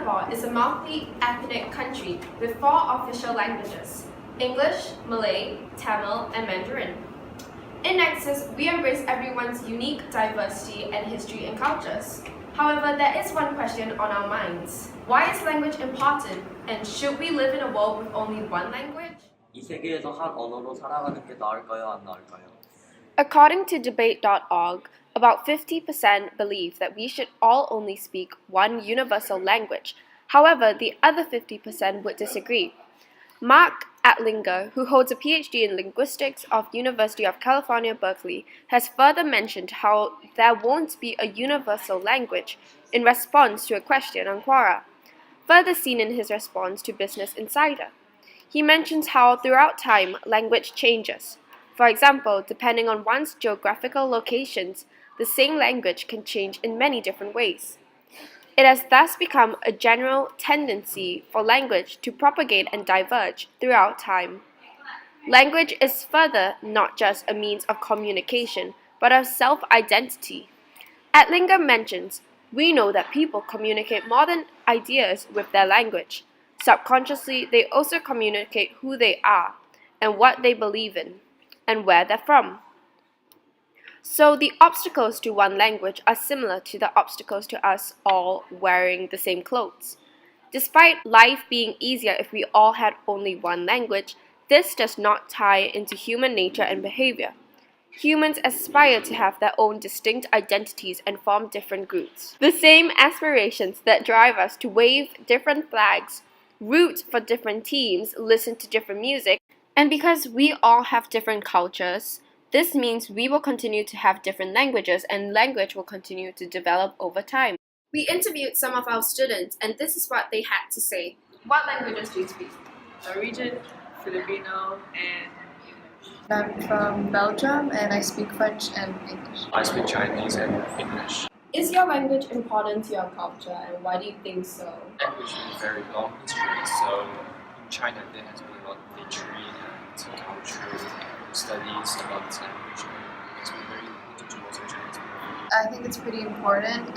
Singapore is a multi-ethnic country with 4 official languages: English, Malay, Tamil, and Mandarin. In Nexus, we embrace everyone's unique diversity and history and cultures. However, there is one question on our minds. Why is language important, and should we live in a world with only one language? 이 세계에서 한 언어로 살아가는 게 나을까요, 안 나을까요? According to debate.org, about 50% believe that we should all only speak one universal language. However, the other 50% would disagree. Mark Atlinger, who holds a PhD in linguistics of University of California, Berkeley, has further mentioned how there won't be a universal language in response to a question on Quora, further seen in his response to Business Insider. He mentions how throughout time, language changes. For example, depending on one's geographical locations, the same language can change in many different ways. It has thus become a general tendency for language to propagate and diverge throughout time. Language is further not just a means of communication, but of self-identity. Atlinger mentions, we know that people communicate modern ideas with their language. Subconsciously, they also communicate who they are and what they believe in and where they're from. So the obstacles to one language are similar to the obstacles to us all wearing the same clothes. Despite life being easier if we all had only one language, this does not tie into human nature and behavior. Humans aspire to have their own distinct identities and form different groups. The same aspirations that drive us to wave different flags, root for different teams, listen to different music, and because we all have different cultures, this means we will continue to have different languages and language will continue to develop over time. We interviewed some of our students and this is what they had to say. What languages do you speak? Norwegian, Filipino, and English. I'm from Belgium and I speak French and English. I speak Chinese and English. Is your language important to your culture and why do you think so? Language is a very long history, so in China there has been a lot of literary and cultural studies about this language. It's been very important towards the Chinese people. I think it's pretty important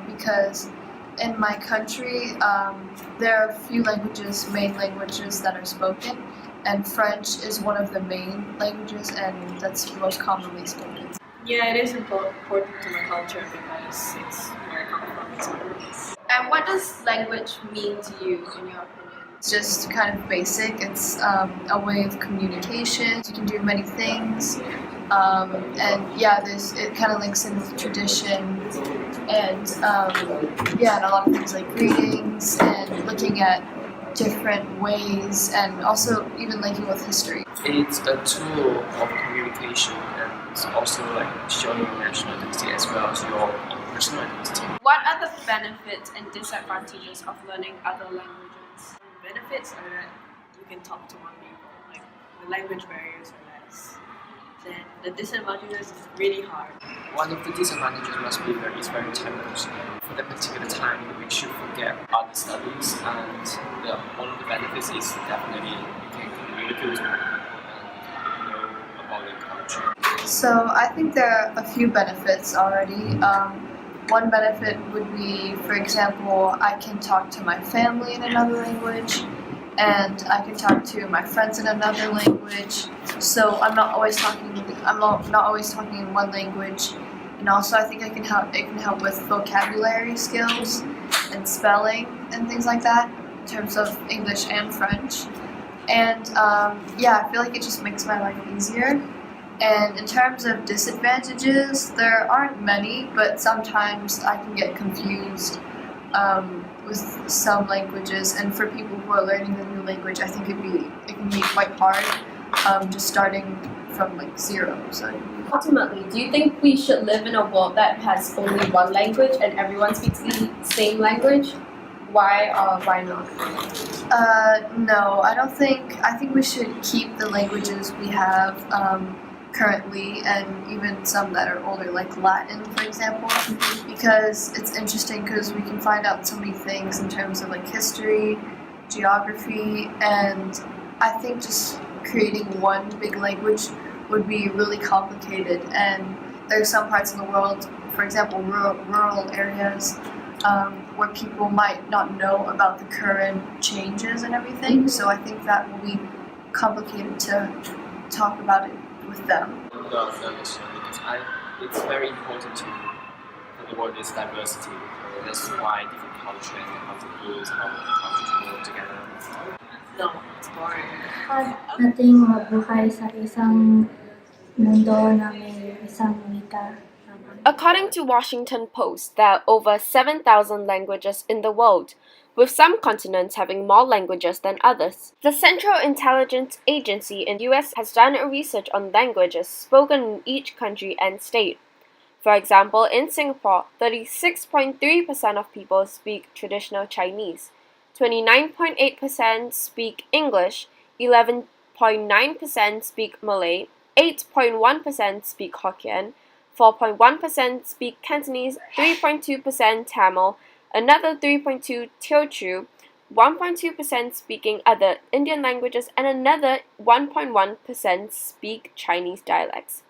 because in my country there are a few main languages that are spoken, and French is one of the main languages and that's most commonly spoken. Yeah, it is important to my culture because it's where I come from. It's always. And what does language mean to you in your opinion? It's just kind of basic. It's a way of communication. You can do many things, and yeah, it kind of links in with tradition, and yeah, and a lot of things like greetings and looking at different ways, and also even linking with history. It's a tool of communication and it's also like showing your national identity as well as your personal identity. What are the benefits and disadvantages of learning other languages? The benefits are that you can talk to more people, like the language barriers are less. Then the disadvantages is really hard. One of the disadvantages must be that it's very time consuming. For that particular time, we should forget other studies, and one of the benefits is definitely you can communicate with more people and know about their culture. So I think there are a few benefits already. One benefit would be, for example, I can talk to my family in another language, and I can talk to my friends in another language. So I'm not always talking in one language. And also, I think it can help with vocabulary skills and spelling and things like that in terms of English and French. And yeah, I feel like it just makes my life easier. And in terms of disadvantages, there aren't many, but sometimes I can get confused with some languages. And for people who are learning a new language, I think it can be quite hard, just starting from like zero. So Ultimately, do you think we should live in a world that has only one language and everyone speaks the same language? Why or why not? No, I don't think. I think we should keep the languages we have currently, and even some that are older, like Latin, for example, because it's interesting because we can find out so many things in terms of like history, geography, and I think just creating one big language would be really complicated. And there's some parts of the world, for example, rural areas, where people might not know about the current changes and everything. So I think that will be complicated to talk about it with them. No, because it's very important to for the world is diversity. That's why different cultures and how to use how the cultures work together. No, it's boring. Nating mabuhay sa isang mundo na may isang wika. According to Washington Post, there are over 7,000 languages in the world, with some continents having more languages than others. The Central Intelligence Agency in the US has done a research on languages spoken in each country and state. For example, in Singapore, 36.3% of people speak traditional Chinese, 29.8% speak English, 11.9% speak Malay, 8.1% speak Hokkien, 4.1% speak Cantonese, 3.2% Tamil, another 3.2% Teochew, 1.2% speaking other Indian languages, and another 1.1% speak Chinese dialects.